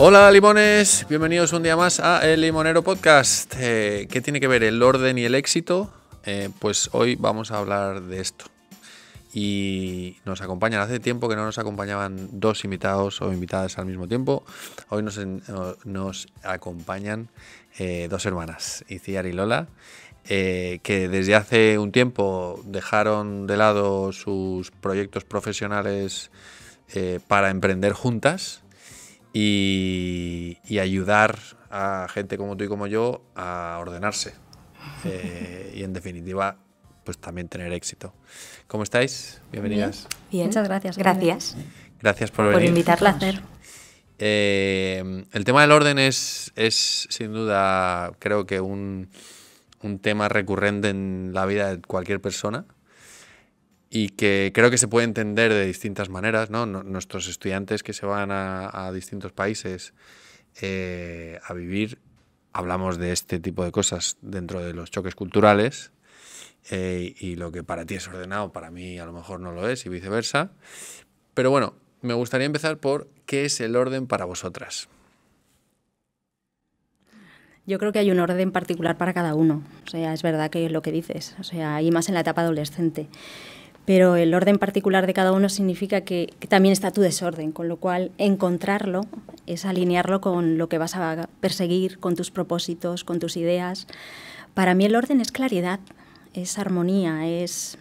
Hola limones, bienvenidos un día más a El Limonero Podcast. ¿Qué tiene que ver el orden y el éxito? Pues hoy vamos a hablar de esto. Y nos acompañan, hace tiempo que no nos acompañaban dos invitados o invitadas al mismo tiempo. Hoy nos acompañan dos hermanas, Itziar y Lola, que desde hace un tiempo dejaron de lado sus proyectos profesionales para emprender juntas y ayudar a gente como tú y como yo a ordenarse y en definitiva pues también tener éxito. ¿Cómo estáis? Bienvenidas. Bien. Muchas gracias. Gracias por venir. Por invitarnos. El tema del orden es sin duda, creo que un tema recurrente en la vida de cualquier persona y que creo que se puede entender de distintas maneras, ¿no? Nuestros estudiantes que se van a distintos países a vivir, hablamos de este tipo de cosas dentro de los choques culturales. Y lo que para ti es ordenado, para mí a lo mejor no lo es y viceversa. Pero bueno, me gustaría empezar por ¿qué es el orden para vosotras? Yo creo que hay un orden particular para cada uno. O sea, es verdad que es lo que dices. O sea, y más en la etapa adolescente. Pero el orden particular de cada uno significa que también está tu desorden, con lo cual encontrarlo es alinearlo con lo que vas a perseguir, con tus propósitos, con tus ideas. Para mí el orden es claridad. Es armonía, es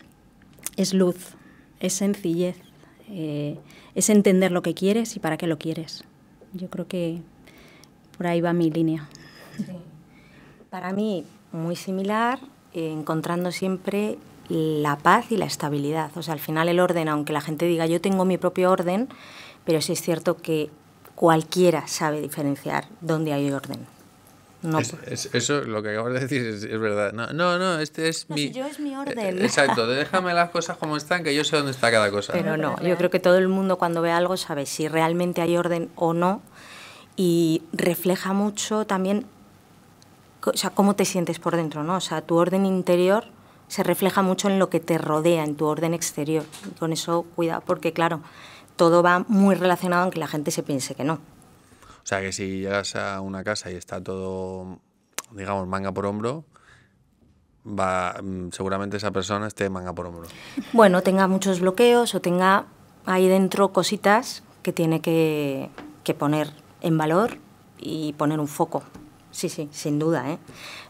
luz, es sencillez, es entender lo que quieres y para qué lo quieres. Yo creo que por ahí va mi línea. Sí. Para mí, muy similar, encontrando siempre la paz y la estabilidad. O sea, al final el orden, aunque la gente diga yo tengo mi propio orden, pero sí es cierto que cualquiera sabe diferenciar dónde hay orden. No. Eso, lo que acabas de decir es verdad. No, este es mi... Si yo es mi orden. Exacto, déjame las cosas como están, que yo sé dónde está cada cosa. Pero no, yo creo que todo el mundo cuando ve algo sabe si realmente hay orden o no y refleja mucho también, o sea, cómo te sientes por dentro, ¿no? O sea, tu orden interior se refleja mucho en lo que te rodea, en tu orden exterior. Y con eso, cuidado, porque claro, todo va muy relacionado en que la gente se piense que no. O sea, que si llegas a una casa y está todo, digamos, manga por hombro, seguramente esa persona esté manga por hombro. Bueno, tenga muchos bloqueos o tenga ahí dentro cositas que tiene que poner en valor y poner un foco. Sí, sin duda, ¿eh?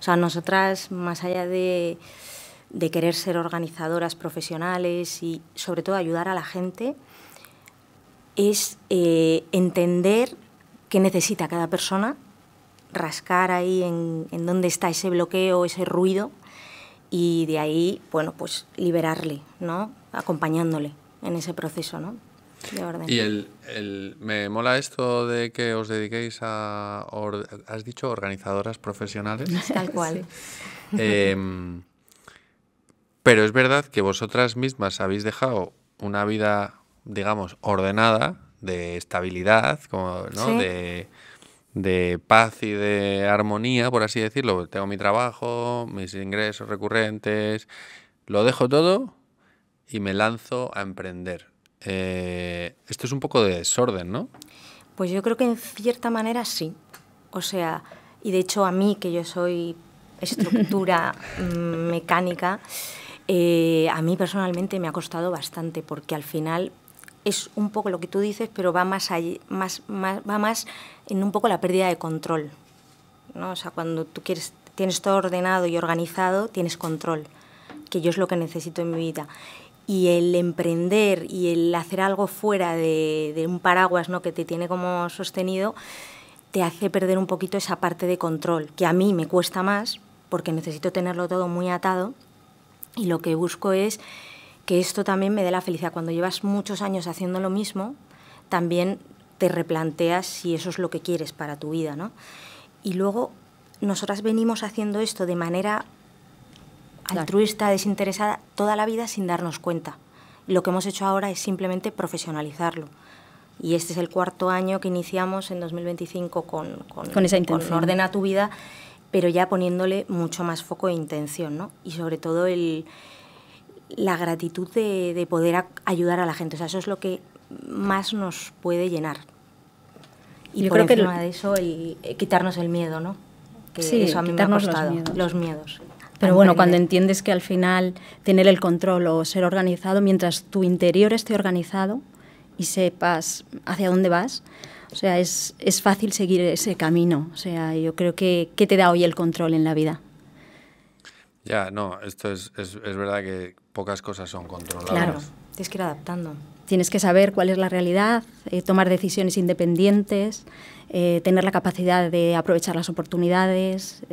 O sea, nosotras, más allá de querer ser organizadoras profesionales y sobre todo ayudar a la gente, es entender qué necesita cada persona, rascar ahí en dónde está ese bloqueo, ese ruido, y de ahí, bueno, pues liberarle, ¿no? Acompañándole en ese proceso, ¿no? De orden. Y me mola esto de que os dediquéis a, ¿has dicho organizadoras profesionales? Tal cual. Sí. Pero es verdad que vosotras mismas habéis dejado una vida, digamos, ordenada, de estabilidad, como, ¿no? Sí. De paz y de armonía, por así decirlo. Tengo mi trabajo, mis ingresos recurrentes, lo dejo todo y me lanzo a emprender. Esto es un poco de desorden, ¿no? Pues yo creo que en cierta manera sí. O sea, y de hecho a mí, que yo soy estructura mecánica, a mí personalmente me ha costado bastante porque al final es un poco lo que tú dices, pero va más en un poco la pérdida de control, ¿no? O sea, cuando tú tienes todo ordenado y organizado, tienes control, que yo es lo que necesito en mi vida. Y el emprender y el hacer algo fuera de un paraguas, ¿no? Que te tiene como sostenido, te hace perder un poquito esa parte de control, que a mí me cuesta más porque necesito tenerlo todo muy atado y lo que busco es que esto también me dé la felicidad. Cuando llevas muchos años haciendo lo mismo, también te replanteas si eso es lo que quieres para tu vida, ¿no? Y luego, nosotras venimos haciendo esto de manera altruista, desinteresada, toda la vida sin darnos cuenta. Y lo que hemos hecho ahora es simplemente profesionalizarlo. Y este es el 4º año que iniciamos en 2025 con esa intención. Con Ordena tu vida, pero ya poniéndole mucho más foco e intención, ¿no? Y sobre todo la gratitud de poder ayudar a la gente. O sea, eso es lo que más nos puede llenar. Y yo por creo que encima de eso, quitarnos el miedo, ¿no? Que sí, eso a mí me ha quitarnos costado, los miedos. Pero A bueno, emprender. cuando entiendes que al final tener el control o ser organizado, mientras tu interior esté organizado y sepas hacia dónde vas, o sea, es fácil seguir ese camino. O sea, yo creo que te da hoy el control en la vida. Ya, no, esto es verdad que pocas cosas son controlables. Claro, tienes que ir adaptando. Tienes que saber cuál es la realidad, tomar decisiones independientes, tener la capacidad de aprovechar las oportunidades.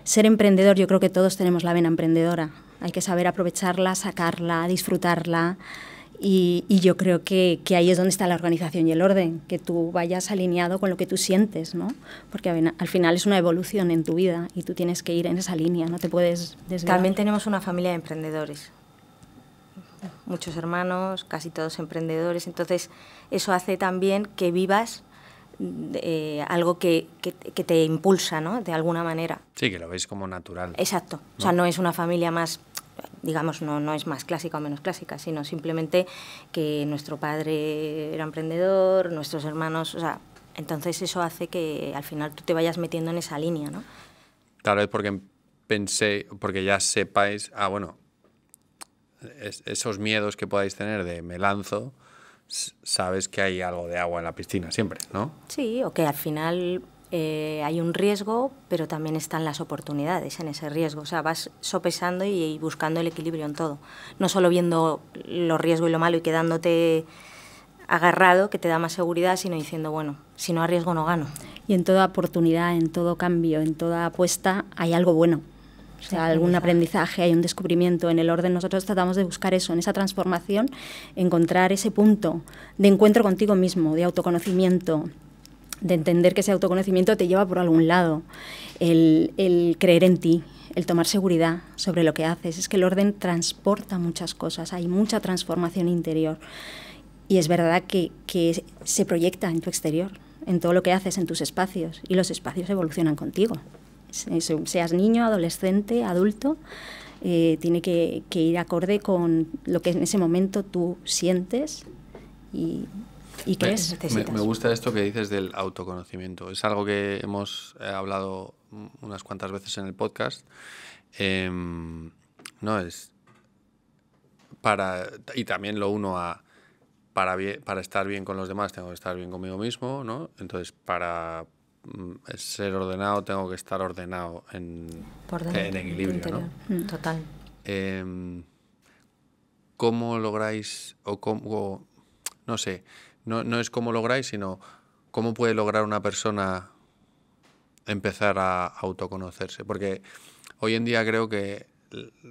Ser emprendedor, yo creo que todos tenemos la vena emprendedora. Hay que saber aprovecharla, sacarla, disfrutarla. Y yo creo que ahí es donde está la organización y el orden, que tú vayas alineado con lo que tú sientes, ¿no? Porque al final es una evolución en tu vida y tú tienes que ir en esa línea, no te puedes desviar. También tenemos una familia de emprendedores. Muchos hermanos, casi todos emprendedores. Entonces, eso hace también que vivas algo que te impulsa, ¿no? De alguna manera. Sí, que lo veis como natural. Exacto. ¿No? O sea, no es una familia más, digamos, no es más clásica o menos clásica, sino simplemente que nuestro padre era emprendedor, nuestros hermanos, o sea, entonces eso hace que al final tú te vayas metiendo en esa línea, ¿no? Tal vez porque pensé, porque ya sepáis, bueno, esos miedos que podáis tener de me lanzo, sabes que hay algo de agua en la piscina siempre, ¿no? Sí, o que al final hay un riesgo, pero también están las oportunidades en ese riesgo. O sea, vas sopesando y buscando el equilibrio en todo. No solo viendo lo riesgo y lo malo y quedándote agarrado, que te da más seguridad, sino diciendo, bueno, si no arriesgo no gano. Y en toda oportunidad, en todo cambio, en toda apuesta, hay algo bueno. O sea, algún aprendizaje, hay un descubrimiento. En el orden nosotros tratamos de buscar eso, en esa transformación, encontrar ese punto de encuentro contigo mismo, de autoconocimiento, de entender que ese autoconocimiento te lleva por algún lado, el creer en ti, el tomar seguridad sobre lo que haces. Es que el orden transporta muchas cosas, hay mucha transformación interior y es verdad que se proyecta en tu exterior, en todo lo que haces, en tus espacios, y los espacios evolucionan contigo. Seas niño, adolescente, adulto, tiene que ir acorde con lo que en ese momento tú sientes y crees. Me gusta esto que dices del autoconocimiento. Es algo que hemos hablado unas cuantas veces en el podcast. No es y también lo uno para estar bien con los demás tengo que estar bien conmigo mismo, ¿no? Entonces para ser ordenado tengo que estar ordenado en equilibrio, ¿no? Total. ¿Cómo lográis o cómo, no sé, no es cómo lográis, sino cómo puede lograr una persona empezar a autoconocerse? Porque hoy en día creo que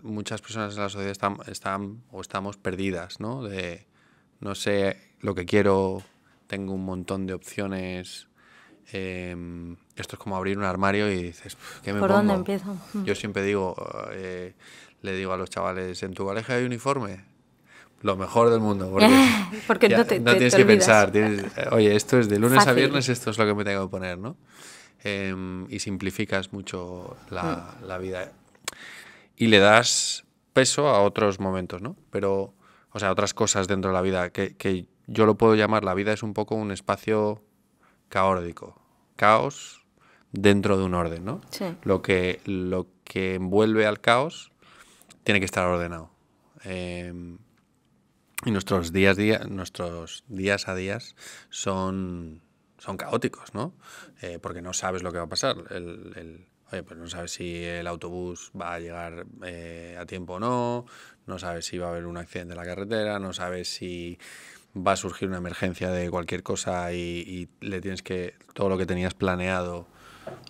muchas personas en la sociedad estamos perdidas, ¿no? De no sé lo que quiero, tengo un montón de opciones. Esto es como abrir un armario y dices, ¿qué me pongo? ¿Por dónde empiezo? Yo siempre digo, le digo a los chavales, ¿en tu colegio hay uniforme? Lo mejor del mundo, porque no tienes te que olvidas. pensar, oye, esto es de lunes Fácil. a viernes, esto es lo que me tengo que poner, ¿no? Y simplificas mucho la vida y le das peso a otros momentos, ¿no? Pero, o sea, otras cosas dentro de la vida, que yo lo puedo llamar, la vida es un poco un espacio caótico, caos dentro de un orden, ¿no? Sí. Lo que envuelve al caos tiene que estar ordenado. Y nuestros días a días son caóticos, ¿no? Porque no sabes lo que va a pasar. Oye, pues no sabes si el autobús va a llegar a tiempo o no, no sabes si va a haber un accidente en la carretera, no sabes si va a surgir una emergencia de cualquier cosa y todo lo que tenías planeado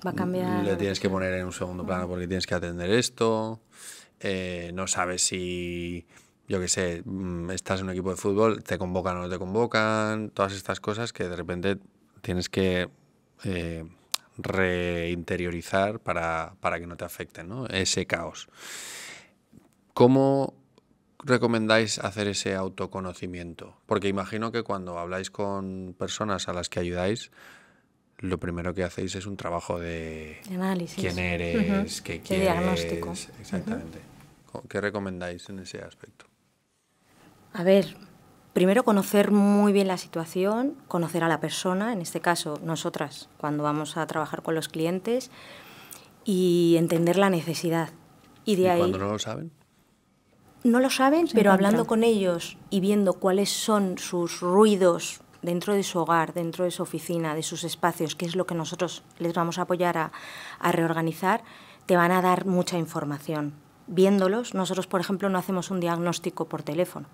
Va a cambiar. le tienes que poner en un segundo plano porque tienes que atender esto. No sabes si, yo qué sé, estás en un equipo de fútbol, te convocan o no te convocan, todas estas cosas que de repente tienes que reinteriorizar para que no te afecten, ¿no? Ese caos. ¿Cómo recomendáis hacer ese autoconocimiento? Porque imagino que cuando habláis con personas a las que ayudáis, lo primero que hacéis es un trabajo de análisis. ¿Quién eres? ¿Qué quieres? De diagnóstico. Exactamente. ¿Qué recomendáis en ese aspecto? A ver, Primero, conocer muy bien la situación, conocer a la persona, en este caso nosotras, cuando vamos a trabajar con los clientes, y entender la necesidad. ¿Y cuando no lo saben? No lo saben, pero hablando con ellos y viendo cuáles son sus ruidos dentro de su hogar, dentro de su oficina, de sus espacios, que es lo que nosotros les vamos a apoyar a reorganizar, te van a dar mucha información. Viéndolos, nosotros, por ejemplo, no hacemos un diagnóstico por teléfono.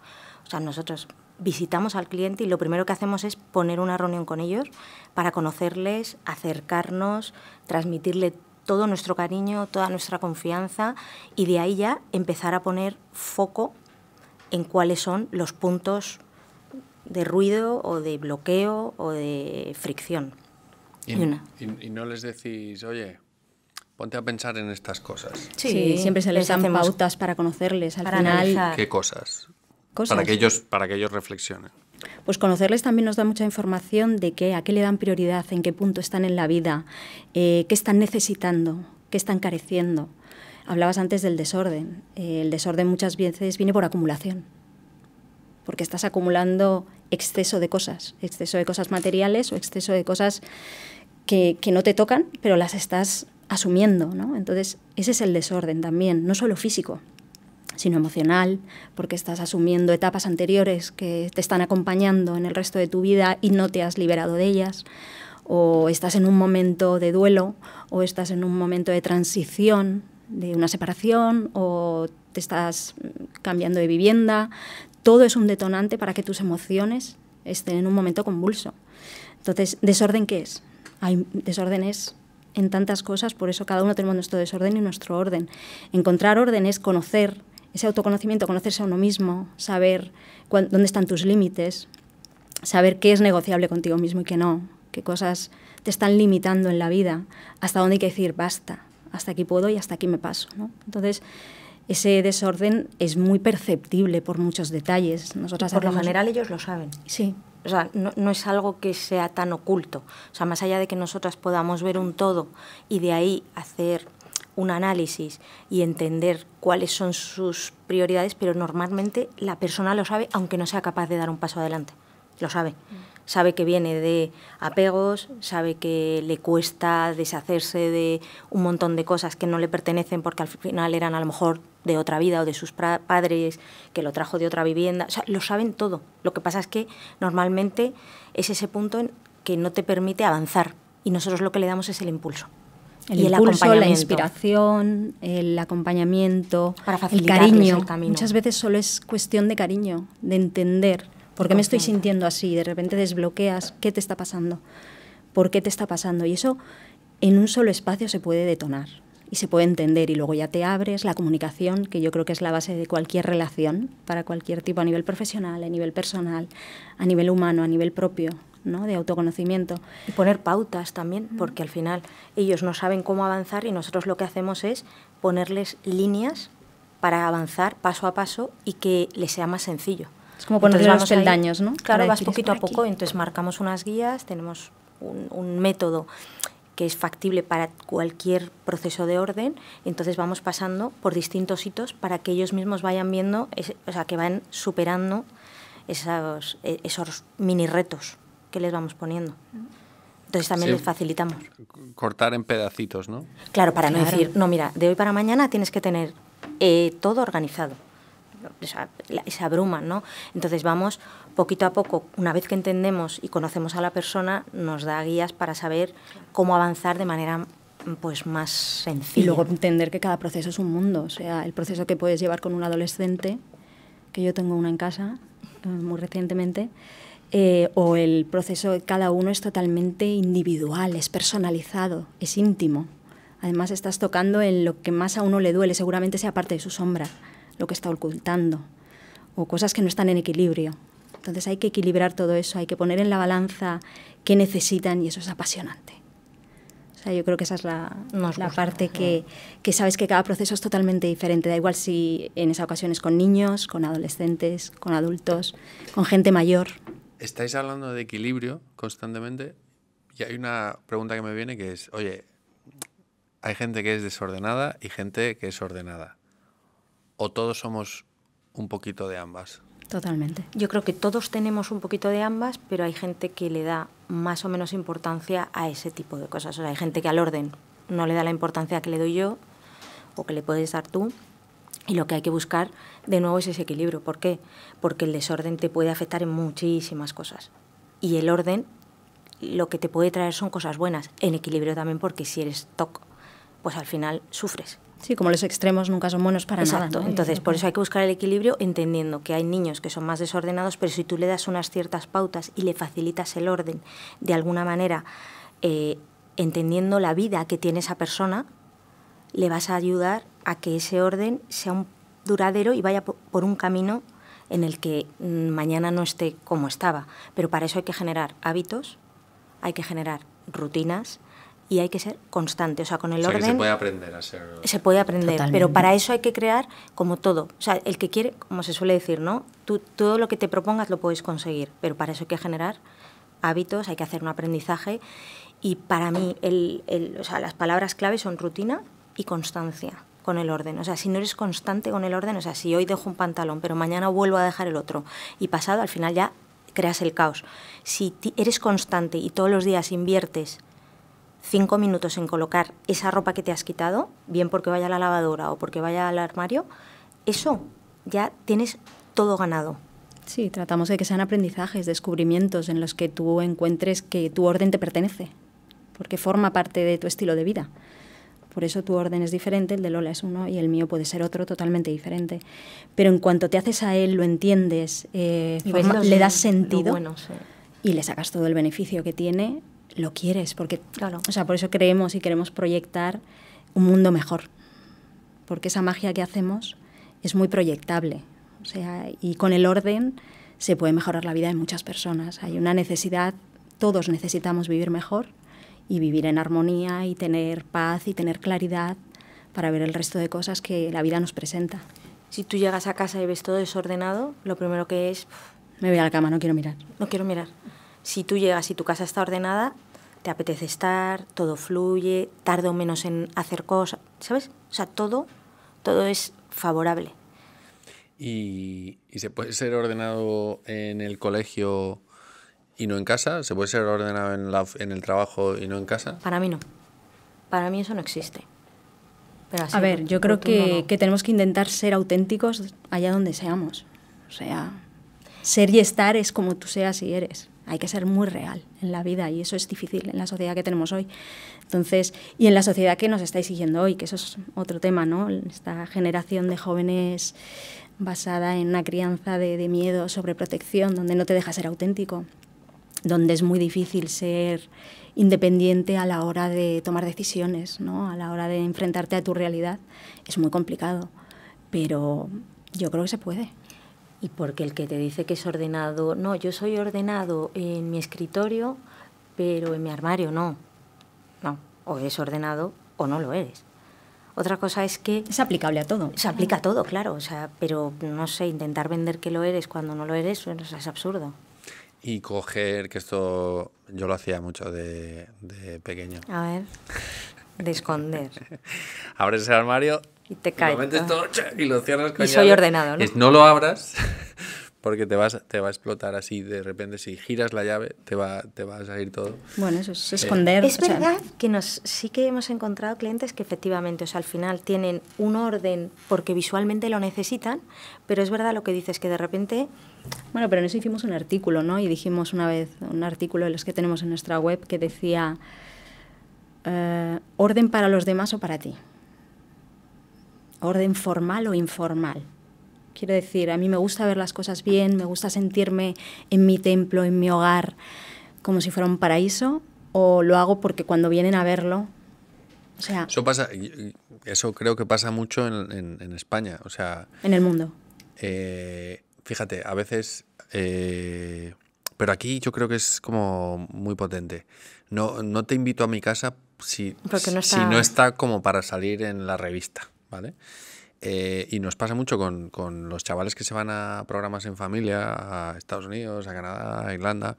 O sea, nosotros visitamos al cliente y lo primero que hacemos es poner una reunión con ellos para conocerles, acercarnos, transmitirle todo nuestro cariño, toda nuestra confianza, y de ahí ya empezar a poner foco en cuáles son los puntos de ruido o de bloqueo o de fricción. Y no les decís, oye, ponte a pensar en estas cosas. Sí, siempre se les dan pautas para conocerles. Al final, analizar. ¿Qué cosas? Para que ellos reflexionen. Pues conocerles también nos da mucha información de a qué le dan prioridad, en qué punto están en la vida, qué están necesitando, qué están careciendo. Hablabas antes del desorden. El desorden muchas veces viene por acumulación, porque estás acumulando exceso de cosas materiales o exceso de cosas que no te tocan, pero las estás asumiendo, ¿no? Entonces, ese es el desorden también, no solo físico, sino emocional, porque estás asumiendo etapas anteriores que te están acompañando en el resto de tu vida y no te has liberado de ellas, o estás en un momento de duelo, o estás en un momento de transición de una separación, o te estás cambiando de vivienda. Todo es un detonante para que tus emociones estén en un momento convulso. Entonces, ¿desorden qué es? Hay desórdenes en tantas cosas, por eso cada uno tenemos nuestro desorden y nuestro orden. Encontrar orden es conocer, ese autoconocimiento, conocerse a uno mismo, saber dónde están tus límites, saber qué es negociable contigo mismo y qué no, qué cosas te están limitando en la vida, hasta dónde hay que decir basta, hasta aquí puedo y hasta aquí me paso, ¿no? Entonces, ese desorden es muy perceptible por muchos detalles. Nosotras por lo general ellos lo saben. Sí. O sea, no es algo que sea tan oculto. O sea, más allá de que nosotras podamos ver un todo y de ahí hacer un análisis y entender cuáles son sus prioridades, pero normalmente la persona lo sabe aunque no sea capaz de dar un paso adelante. Lo sabe. Sabe que viene de apegos, sabe que le cuesta deshacerse de un montón de cosas que no le pertenecen porque al final eran a lo mejor de otra vida o de sus padres, que lo trajo de otra vivienda. O sea, lo saben todo. Lo que pasa es que normalmente es ese punto en que no te permite avanzar y nosotros lo que le damos es el impulso. El impulso, la inspiración, el acompañamiento, el cariño. El camino. Muchas veces solo es cuestión de cariño, de entender por qué me estoy sintiendo así. De repente desbloqueas qué te está pasando, por qué te está pasando. Y eso en un solo espacio se puede detonar y se puede entender. Y luego ya te abres la comunicación, que yo creo que es la base de cualquier relación, para cualquier tipo, a nivel profesional, a nivel personal, a nivel humano, a nivel propio, ¿no? De autoconocimiento. Y poner pautas también, porque al final ellos no saben cómo avanzar y nosotros lo que hacemos es ponerles líneas para avanzar paso a paso y que les sea más sencillo. Es como ponerle los peldaños, ¿no? Claro, vas poquito a poco, entonces marcamos unas guías, tenemos un método que es factible para cualquier proceso de orden, entonces vamos pasando por distintos hitos para que ellos mismos vayan viendo, o sea, que van superando esos mini retos que les vamos poniendo. Entonces también les facilitamos. Cortar en pedacitos, ¿no? Claro, para no decir, no, mira, de hoy para mañana tienes que tener todo organizado. Se abruman, ¿no? Entonces vamos poquito a poco, una vez que entendemos y conocemos a la persona, nos da guías para saber cómo avanzar de manera pues más sencilla. Y luego entender que cada proceso es un mundo. O sea, el proceso que puedes llevar con un adolescente, que yo tengo una en casa muy recientemente, o el proceso de cada uno es totalmente individual, es personalizado, es íntimo. Además estás tocando en lo que más a uno le duele, seguramente sea parte de su sombra, lo que está ocultando, o cosas que no están en equilibrio. Entonces hay que equilibrar todo eso, hay que poner en la balanza qué necesitan y eso es apasionante. O sea, yo creo que esa es la parte que sabes que cada proceso es totalmente diferente. Da igual si en esa ocasión es con niños, con adolescentes, con adultos, con gente mayor. Estáis hablando de equilibrio constantemente y hay una pregunta que me viene que es, oye, hay gente que es desordenada y gente que es ordenada. ¿O todos somos un poquito de ambas? Totalmente. Yo creo que todos tenemos un poquito de ambas, pero hay gente que le da más o menos importancia a ese tipo de cosas. O sea, hay gente que al orden no le da la importancia que le doy yo o que le puedes dar tú. Y lo que hay que buscar de nuevo es ese equilibrio. ¿Por qué? Porque el desorden te puede afectar en muchísimas cosas. Y el orden lo que te puede traer son cosas buenas. En equilibrio también, porque si eres TOC, pues al final sufres. Sí, como los extremos nunca son buenos para nada. Exacto. Entonces, por eso hay que buscar el equilibrio, entendiendo que hay niños que son más desordenados, pero si tú le das unas ciertas pautas y le facilitas el orden de alguna manera, entendiendo la vida que tiene esa persona, le vas a ayudar a que ese orden sea un duradero y vaya por un camino en el que mañana no esté como estaba. Pero para eso hay que generar hábitos, hay que generar rutinas y hay que ser constante. O sea, con el orden... Que se puede aprender a ser... Se puede aprender, Totalmente. pero para eso hay que crear como todo. O sea, el que quiere, como se suele decir, ¿no? Tú todo lo que te propongas lo puedes conseguir, pero para eso hay que generar hábitos, hay que hacer un aprendizaje. Y para mí, o sea, las palabras clave son rutina y constancia con el orden. O sea, si no eres constante con el orden, o sea, si hoy dejo un pantalón, pero mañana vuelvo a dejar el otro, y pasado, al final ya creas el caos. Si eres constante y todos los días inviertes 5 minutos en colocar esa ropa que te has quitado, bien porque vaya a la lavadora o porque vaya al armario, eso ya tienes todo ganado. Sí, tratamos de que sean aprendizajes, descubrimientos en los que tú encuentres que tu orden te pertenece, porque forma parte de tu estilo de vida. Por eso tu orden es diferente, el de Lola es uno y el mío puede ser otro totalmente diferente. Pero en cuanto te haces a él, lo entiendes, le das sentido bueno, sí. Y le sacas todo el beneficio que tiene, lo quieres, porque Claro. o sea, por eso creemos y queremos proyectar un mundo mejor, porque esa magia que hacemos es muy proyectable, o sea, y con el orden se puede mejorar la vida de muchas personas. Hay una necesidad, todos necesitamos vivir mejor y vivir en armonía y tener paz y tener claridad para ver el resto de cosas que la vida nos presenta. Si tú llegas a casa y ves todo desordenado, lo primero que es, Me voy a la cama, no quiero mirar. no quiero mirar. Si tú llegas y tu casa está ordenada, te apetece estar, todo fluye, tardo menos en hacer cosas, ¿sabes? O sea, todo es favorable. ¿Y se puede ser ordenado en el colegio y no en casa? ¿Se puede ser ordenado en el trabajo y no en casa? Para mí no. Para mí eso no existe. Pero así, A ver, yo creo rotundo no. que tenemos que intentar ser auténticos allá donde seamos. O sea, ser y estar es como tú seas y eres. Hay que ser muy real en la vida y eso es difícil en la sociedad que tenemos hoy. Entonces, y en la sociedad que nos está exigiendo hoy, que eso es otro tema, ¿no? Esta generación de jóvenes basada en una crianza de miedo, sobreprotección, donde no te deja ser auténtico, donde es muy difícil ser independiente a la hora de tomar decisiones, ¿no? A la hora de enfrentarte a tu realidad. Es muy complicado, pero yo creo que se puede. Y porque el que te dice que es ordenado, no, yo soy ordenado en mi escritorio, pero en mi armario no. No, o eres ordenado o no lo eres. Otra cosa es que... Es aplicable a todo. Se aplica a todo, claro, o sea, pero no sé, intentar vender que lo eres cuando no lo eres, bueno, es absurdo. Y coger, que esto yo lo hacía mucho de pequeño. A ver, de esconder. Abres el armario Y te cae lo metes todo. todo y lo cierras con Y soy llave. ordenado, ¿no? No lo abras porque te va a explotar así de repente. Si giras la llave te va a salir todo. Bueno, eso es esconder. Es o sea, verdad que sí que hemos encontrado clientes que efectivamente, o sea, al final tienen un orden porque visualmente lo necesitan, pero es verdad lo que dices, que de repente... Bueno, pero en eso hicimos un artículo, ¿no? Y dijimos una vez, un artículo de los que tenemos en nuestra web que decía orden para los demás o para ti. Orden formal o informal. Quiero decir, a mí me gusta ver las cosas bien, me gusta sentirme en mi templo, en mi hogar, como si fuera un paraíso, o lo hago porque cuando vienen a verlo, o sea... Eso creo que pasa mucho en España, o sea... En el mundo. Fíjate, a veces... pero aquí yo creo que es como muy potente. No te invito a mi casa si no está como para salir en la revista, ¿vale? Y nos pasa mucho con los chavales que se van a programas en familia, a Estados Unidos, a Canadá, a Irlanda,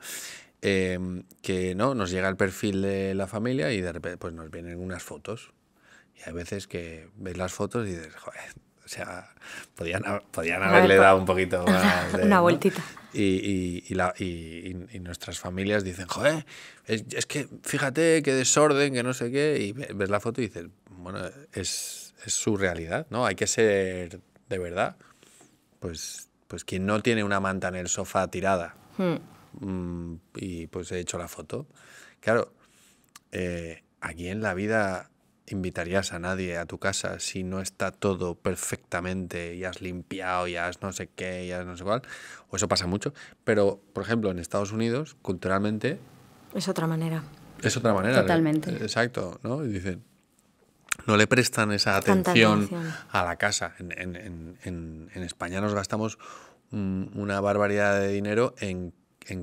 que no nos llega el perfil de la familia y de repente pues nos vienen unas fotos. Y hay veces que ves las fotos y dices, joder, O sea, podían haberle dado un poquito más una vueltita. ¿no? Y nuestras familias dicen, joder, es que fíjate qué desorden, que no sé qué, y ves la foto y dices, bueno, es su realidad, ¿no? Hay que ser de verdad. Pues quien no tiene una manta en el sofá tirada y pues he hecho la foto. Claro, aquí en la vida invitarías a nadie a tu casa si no está todo perfectamente y has limpiado, y has no sé qué, y has no sé cuál, o eso pasa mucho, pero por ejemplo en Estados Unidos culturalmente es otra manera. Es otra manera. Totalmente. Exacto, ¿no? Y dicen, no le prestan esa atención a la casa. En España nos gastamos una barbaridad de dinero en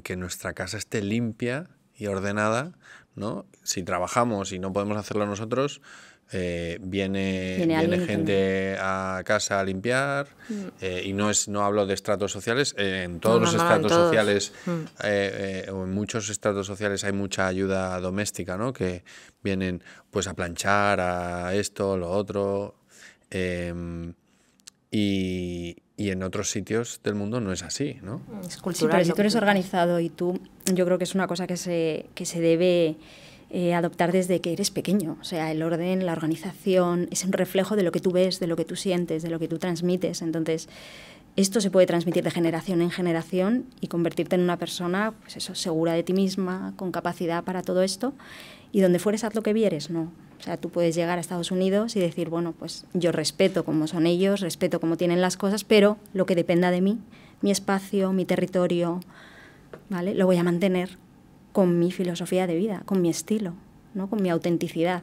que nuestra casa esté limpia y ordenada, ¿no? Si trabajamos y no podemos hacerlo nosotros, viene gente a casa a limpiar y no hablo de estratos sociales, en todos los estratos sociales o en muchos estratos sociales hay mucha ayuda doméstica, ¿no? Que vienen pues a planchar, a esto, lo otro, y en otros sitios del mundo no es así, ¿no? Es cultural. Sí, pero si tú eres organizado y tú, yo creo que es una cosa que se debe adoptar desde que eres pequeño. O sea, el orden, la organización, es un reflejo de lo que tú ves, de lo que tú sientes, de lo que tú transmites. Entonces, esto se puede transmitir de generación en generación y convertirte en una persona, pues eso, segura de ti misma, con capacidad para todo esto. Y donde fueres, haz lo que vieres, ¿no? O sea, tú puedes llegar a Estados Unidos y decir, bueno, pues yo respeto cómo son ellos, respeto cómo tienen las cosas, pero lo que dependa de mí, mi espacio, mi territorio, ¿vale? Lo voy a mantener con mi filosofía de vida, con mi estilo, ¿no? Con mi autenticidad.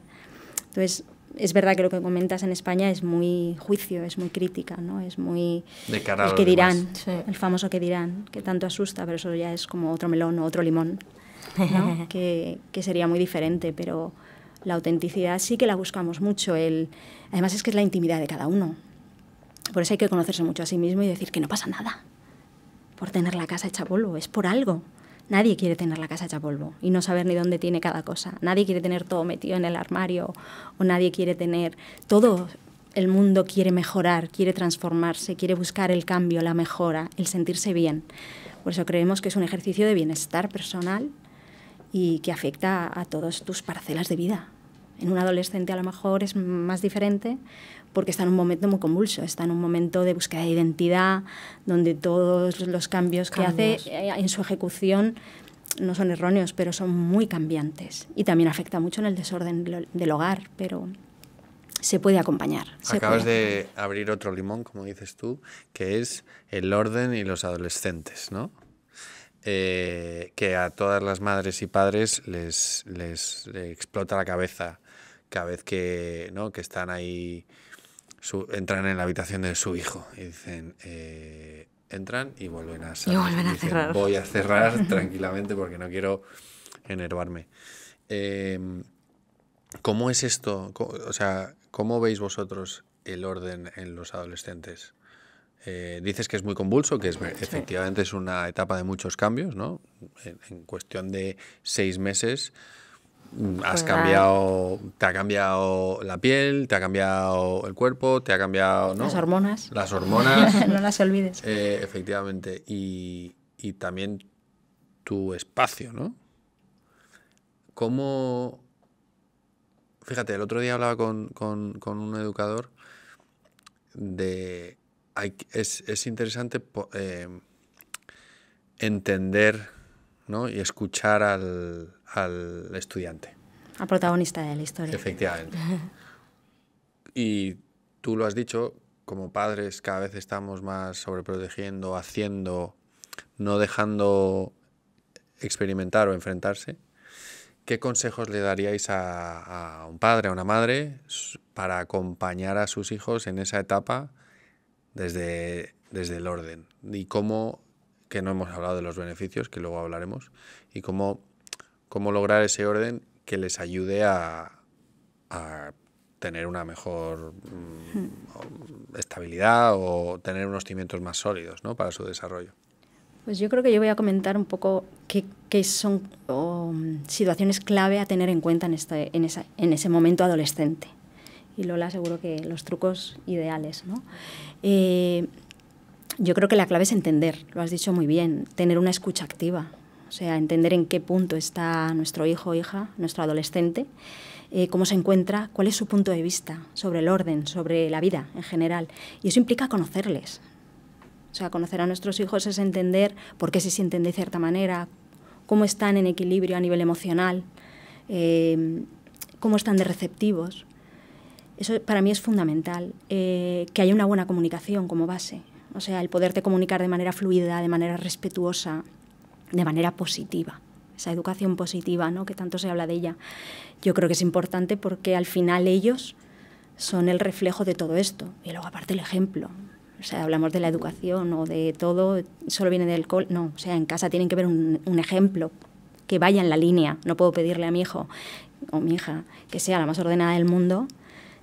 Entonces, es verdad que lo que comentas en España es muy juicio, es muy crítica, ¿no? Es muy... De cara a el que dirán, sí. El famoso que dirán, que tanto asusta, pero eso ya es como otro melón o otro limón, ¿no? que sería muy diferente, pero la autenticidad sí que la buscamos mucho. Además es que es la intimidad de cada uno. Por eso hay que conocerse mucho a sí mismo y decir que no pasa nada por tener la casa hecha polvo, es por algo. Nadie quiere tener la casa hecha polvo y no saber ni dónde tiene cada cosa. Nadie quiere tener todo metido en el armario o nadie quiere tener... Todo el mundo quiere mejorar, quiere transformarse, quiere buscar el cambio, la mejora, el sentirse bien. Por eso creemos que es un ejercicio de bienestar personal y que afecta a todas tus parcelas de vida. En un adolescente a lo mejor es más diferente porque está en un momento muy convulso, está en un momento de búsqueda de identidad, donde todos los cambios que hace en su ejecución no son erróneos, pero son muy cambiantes. Y también afecta mucho en el desorden del hogar, pero se puede acompañar. Acabas de abrir otro limón, como dices tú, que es el orden y los adolescentes, ¿no? Que a todas las madres y padres les explota la cabeza cada vez que, ¿no? Que están ahí, entran en la habitación de su hijo y dicen, entran y vuelven a salir. Y vuelven a cerrar. Voy a cerrar tranquilamente porque no quiero enervarme. ¿Cómo es esto? O sea, ¿cómo veis vosotros el orden en los adolescentes? Dices que es muy convulso, que efectivamente es una etapa de muchos cambios, ¿no? En cuestión de 6 meses has cambiado, te ha cambiado la piel, te ha cambiado el cuerpo, te ha cambiado, ¿no? Las hormonas. Las hormonas. No las olvides. Efectivamente. Y también tu espacio, ¿no? ¿Cómo...? Fíjate, el otro día hablaba con un educador de... Es interesante entender, ¿no? Y escuchar al estudiante. Al protagonista de la historia. Efectivamente. Y tú lo has dicho, como padres cada vez estamos más sobreprotegiendo, haciendo, no dejando experimentar o enfrentarse. ¿Qué consejos le daríais a un padre, a una madre, para acompañar a sus hijos en esa etapa desde el orden? Y cómo, que no hemos hablado de los beneficios, que luego hablaremos, y cómo lograr ese orden que les ayude a tener una mejor estabilidad o tener unos cimientos más sólidos, ¿no? Para su desarrollo. Pues yo creo que yo voy a comentar un poco qué son situaciones clave a tener en cuenta en ese momento adolescente. y Lola seguro que los trucos ideales, ¿no? Yo creo que la clave es entender, lo has dicho muy bien, tener una escucha activa, o sea, entender en qué punto está nuestro hijo o hija, nuestro adolescente, cómo se encuentra, cuál es su punto de vista sobre el orden, sobre la vida en general. Y eso implica conocerles. O sea, conocer a nuestros hijos es entender por qué se sienten de cierta manera, cómo están en equilibrio a nivel emocional, cómo están de receptivos. Eso para mí es fundamental, que haya una buena comunicación como base. O sea, el poderte comunicar de manera fluida, de manera respetuosa, de manera positiva. Esa educación positiva, ¿no?, que tanto se habla de ella. Yo creo que es importante porque al final ellos son el reflejo de todo esto. Y luego aparte el ejemplo. O sea, hablamos de la educación o de todo, solo viene del cole. No, o sea, en casa tienen que ver un ejemplo que vaya en la línea. No puedo pedirle a mi hijo o mi hija que sea la más ordenada del mundo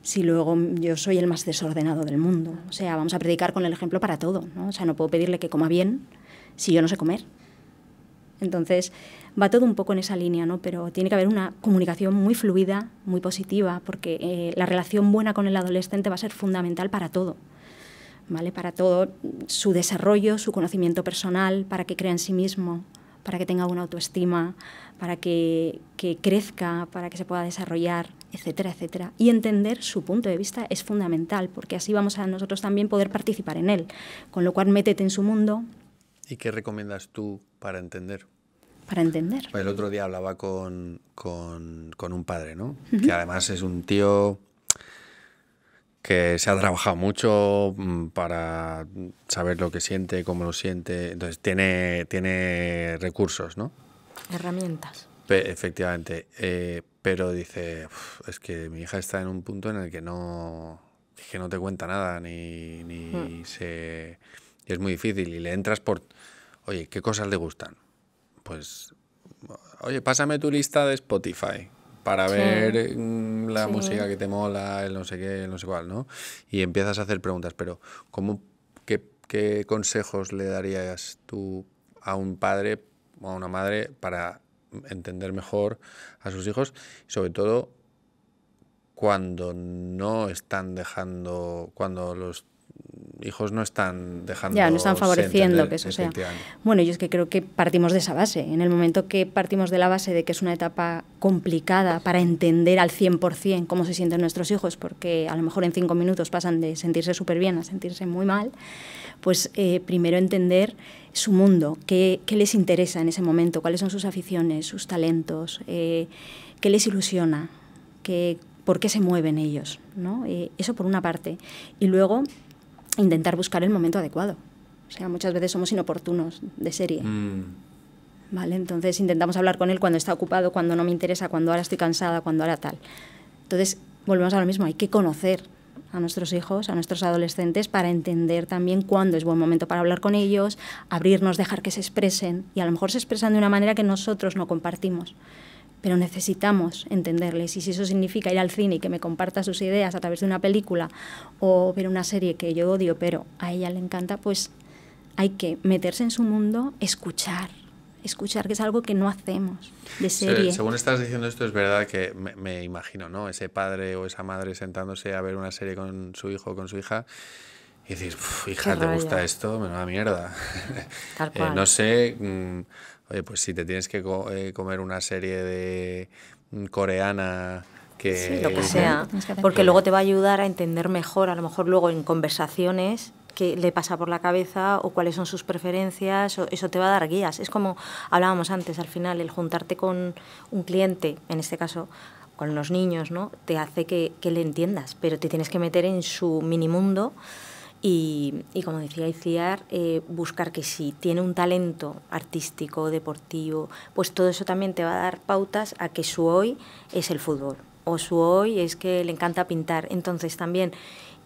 si luego yo soy el más desordenado del mundo. O sea, vamos a predicar con el ejemplo para todo, ¿no? O sea, no puedo pedirle que coma bien si yo no sé comer. Entonces, va todo un poco en esa línea, ¿no? Pero tiene que haber una comunicación muy fluida, muy positiva, porque la relación buena con el adolescente va a ser fundamental para todo, ¿vale? Para todo su desarrollo, su conocimiento personal, para que crea en sí mismo, para que tenga una autoestima, para que crezca, para que se pueda desarrollar, etcétera, etcétera. Y entender su punto de vista es fundamental, porque así vamos a nosotros también poder participar en él. Con lo cual, métete en su mundo. ¿Y qué recomiendas tú para entender? Para entender. El otro día hablaba con un padre, ¿no? Que además es un tío que se ha trabajado mucho para saber lo que siente, cómo lo siente. Entonces tiene recursos, ¿no? Herramientas. Efectivamente. Pero dice, es que mi hija está en un punto en el que no te cuenta nada, ni se... Y es muy difícil. Y le entras por, oye, ¿qué cosas le gustan? Pues, oye, pásame tu lista de Spotify para ver la música que te mola, el no sé qué, el no sé cuál, ¿no? Y empiezas a hacer preguntas, pero ¿qué consejos le darías tú a un padre o a una madre para entender mejor a sus hijos? Sobre todo cuando no están dejando, cuando los hijos no están dejando... Ya, no están favoreciendo que eso sea. Bueno, yo es que creo que partimos de esa base. En el momento que partimos de la base de que es una etapa complicada para entender al 100% cómo se sienten nuestros hijos, porque a lo mejor en 5 minutos pasan de sentirse súper bien a sentirse muy mal, pues primero entender su mundo, qué les interesa en ese momento, cuáles son sus aficiones, sus talentos, qué les ilusiona, por qué se mueven ellos, ¿no? Eso por una parte. Y luego intentar buscar el momento adecuado. O sea, muchas veces somos inoportunos de serie. ¿Vale? Entonces intentamos hablar con él cuando está ocupado, cuando no me interesa, cuando ahora estoy cansada, cuando ahora tal. Entonces, volvemos a lo mismo, hay que conocer a nuestros hijos, a nuestros adolescentes, para entender también cuándo es buen momento para hablar con ellos, abrirnos, dejar que se expresen, y a lo mejor se expresan de una manera que nosotros no compartimos. Pero necesitamos entenderles, y si eso significa ir al cine y que me comparta sus ideas a través de una película o ver una serie que yo odio pero a ella le encanta, pues hay que meterse en su mundo, escuchar, que es algo que no hacemos de serie. Según estás diciendo esto, es verdad que me imagino, ¿no? Ese padre o esa madre sentándose a ver una serie con su hijo o con su hija y decir, hija, ¿te gusta esto? Menuda mierda. Tal cual. No sé... Oye, pues si te tienes que comer una serie de coreana que... Sí, lo que sea, porque luego te va a ayudar a entender mejor, a lo mejor luego en conversaciones, qué le pasa por la cabeza o cuáles son sus preferencias, o eso te va a dar guías. Es como hablábamos antes, al final, el juntarte con un cliente, en este caso con los niños, ¿no? Te hace que le entiendas, pero te tienes que meter en su minimundo. Y como decía Itziar, buscar que si tiene un talento artístico, deportivo, pues todo eso también te va a dar pautas a que su hoy es el fútbol, o su hoy es que le encanta pintar. Entonces también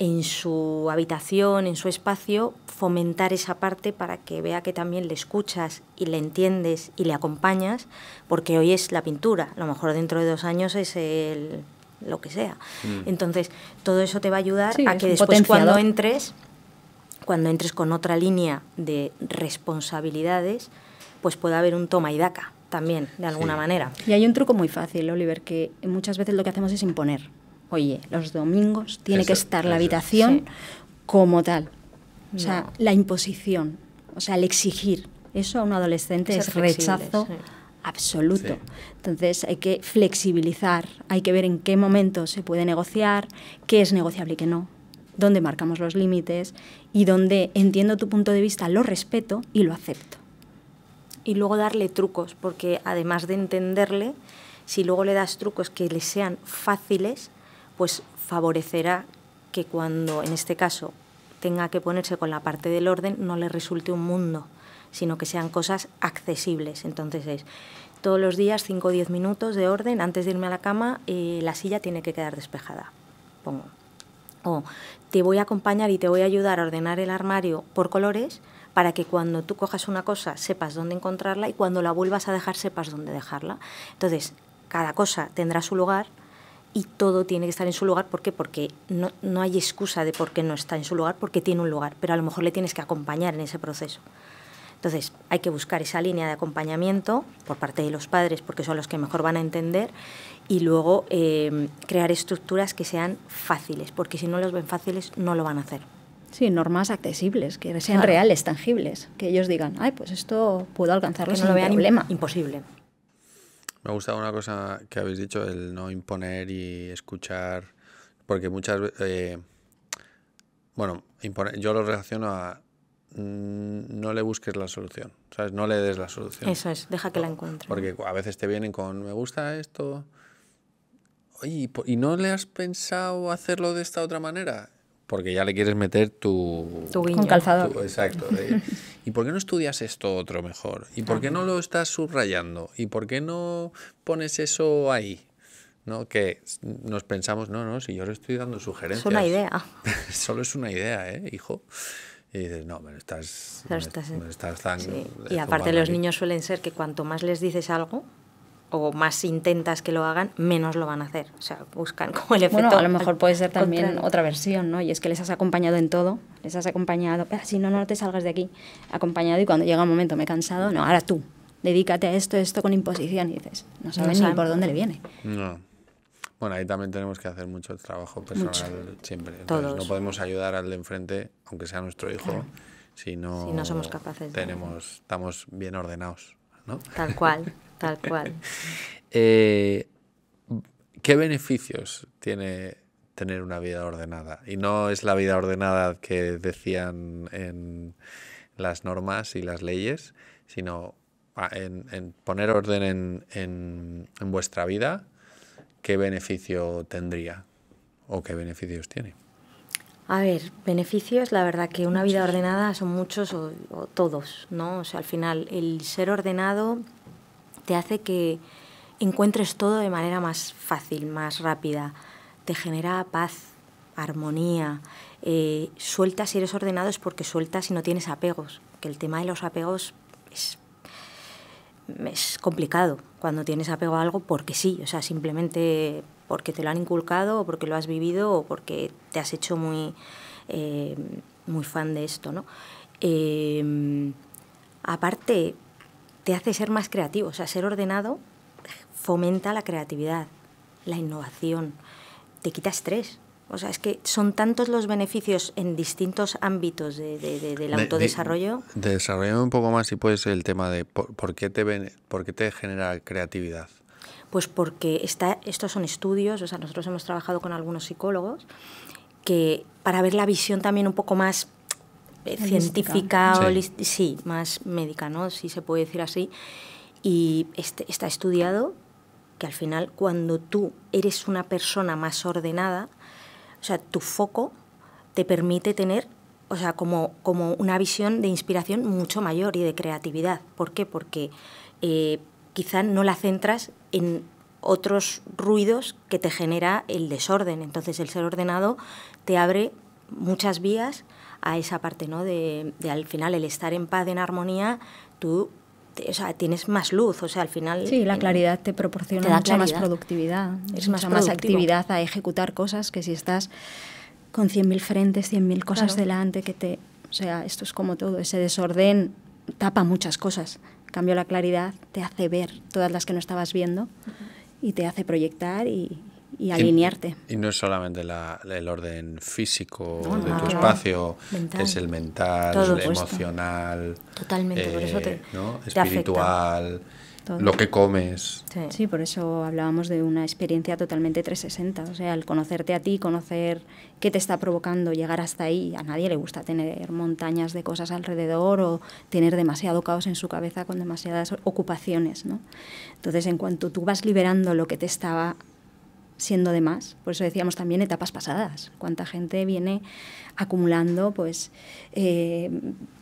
en su habitación, en su espacio, fomentar esa parte para que vea que también le escuchas y le entiendes y le acompañas, porque hoy es la pintura, a lo mejor dentro de 2 años es lo que sea. Entonces todo eso te va a ayudar a que después cuando entres con otra línea de responsabilidades, pues pueda haber un toma y daca también, de alguna manera. Y hay un truco muy fácil, Oliver, que muchas veces lo que hacemos es imponer. oye, los domingos tiene que estar la eso. habitación como tal. O sea, No. la imposición, o sea, el exigir. Eso a un adolescente Ser es flexible, rechazo sí. absoluto. Sí. Entonces hay que flexibilizar, hay que ver en qué momento se puede negociar, qué es negociable y qué no, dónde marcamos los límites y dónde entiendo tu punto de vista, lo respeto y lo acepto. Y luego darle trucos, porque además de entenderle, si luego le das trucos que le sean fáciles, pues favorecerá que cuando, en este caso, tenga que ponerse con la parte del orden, no le resulte un mundo, sino que sean cosas accesibles. Entonces es todos los días 5 o 10 minutos de orden, antes de irme a la cama, la silla tiene que quedar despejada. Pongo. O te voy a acompañar y te voy a ayudar a ordenar el armario por colores para que cuando tú cojas una cosa sepas dónde encontrarla y cuando la vuelvas a dejar sepas dónde dejarla. Entonces, cada cosa tendrá su lugar y todo tiene que estar en su lugar. ¿Por qué? Porque no hay excusa de por qué no está en su lugar, porque tiene un lugar, pero a lo mejor le tienes que acompañar en ese proceso. Entonces, hay que buscar esa línea de acompañamiento por parte de los padres, porque son los que mejor van a entender, y luego crear estructuras que sean fáciles, porque si no los ven fáciles, no lo van a hacer. Sí, normas accesibles, que sean Claro. reales, tangibles, que ellos digan, ay, pues esto puedo alcanzarlo Que no sin lo vean problema. imposible. Me ha gustado una cosa que habéis dicho, el no imponer y escuchar, porque muchas veces, bueno, yo lo relaciono a no le busques la solución, ¿sabes? No le des la solución. Eso es, deja que la encuentre. Porque a veces te vienen con, me gusta esto, oye, ¿y no le has pensado hacerlo de esta otra manera? Porque ya le quieres meter tu Tu Con calzador. exacto. ¿Y por qué no estudias esto otro mejor? ¿Y por qué no lo estás subrayando? ¿Y por qué no pones eso ahí? ¿No? Que nos pensamos, no, si yo le estoy dando sugerencias. Es una idea. Solo es una idea, hijo. Y dices, no, me estás tan... Sí. Y aparte los niños suelen ser que cuanto más les dices algo o más intentas que lo hagan, menos lo van a hacer. O sea, buscan como el efecto. Bueno, a lo mejor puede ser también contrario. otra versión, ¿no? Y es que les has acompañado en todo, les has acompañado, si no te salgas de aquí, acompañado y cuando llega un momento me he cansado, no, ahora tú, dedícate a esto con imposición y dices, no saben ni saben por dónde le viene. No. Bueno, ahí también tenemos que hacer mucho trabajo personal siempre. Entonces, Todos. no podemos ayudar al de enfrente, aunque sea nuestro hijo, si no somos capaces de... estamos bien ordenados, ¿no? Tal cual, tal cual. ¿Qué beneficios tiene tener una vida ordenada? Y no es la vida ordenada que decían en las normas y las leyes, sino en poner orden en vuestra vida. ¿Qué beneficio tendría o qué beneficios tiene? A ver, beneficios, la verdad que una vida ordenada son muchos o todos, ¿no? O sea, al final el ser ordenado te hace que encuentres todo de manera más fácil, más rápida, te genera paz, armonía, sueltas si eres ordenado es porque sueltas y no tienes apegos, que el tema de los apegos es complicado cuando tienes apego a algo porque sí, o sea, simplemente porque te lo han inculcado o porque lo has vivido o porque te has hecho muy fan de esto, ¿no? Aparte, te hace ser más creativo, o sea, ser ordenado fomenta la creatividad, la innovación, te quita estrés. O sea, es que son tantos los beneficios en distintos ámbitos del autodesarrollo. Desarrollame un poco más, si puedes, el tema de por qué te genera creatividad. Pues porque estos son estudios, o sea, nosotros hemos trabajado con algunos psicólogos que para ver la visión también un poco más científica, sí, más médica, ¿no? Si se puede decir así. Y está estudiado que al final cuando tú eres una persona más ordenada, o sea, tu foco te permite tener, o sea, como una visión de inspiración mucho mayor y de creatividad. ¿Por qué? Porque quizá no la centras en otros ruidos que te genera el desorden. Entonces, el ser ordenado te abre muchas vías a esa parte, ¿no? De al final, el estar en paz, en armonía, tú... O sea, tienes más luz, o sea, al final... Sí, la claridad te proporciona mucha más productividad, es mucha más actividad a ejecutar cosas que si estás con 100.000 frentes, 100.000 cosas delante, o sea, esto es como todo, ese desorden tapa muchas cosas. En cambio, la claridad te hace ver todas las que no estabas viendo y te hace proyectar y y alinearte. Y no es solamente el orden físico de tu que espacio, mental. es el mental, Todo el puesto. emocional, Totalmente, por eso ¿no? te espiritual, Todo. lo que comes. Sí, por eso hablábamos de una experiencia totalmente 360. O sea, el conocerte a ti, conocer qué te está provocando llegar hasta ahí. A nadie le gusta tener montañas de cosas alrededor o tener demasiado caos en su cabeza con demasiadas ocupaciones, ¿no? Entonces, en cuanto tú vas liberando lo que te estaba siendo de más, por eso decíamos también etapas pasadas. Cuánta gente viene acumulando pues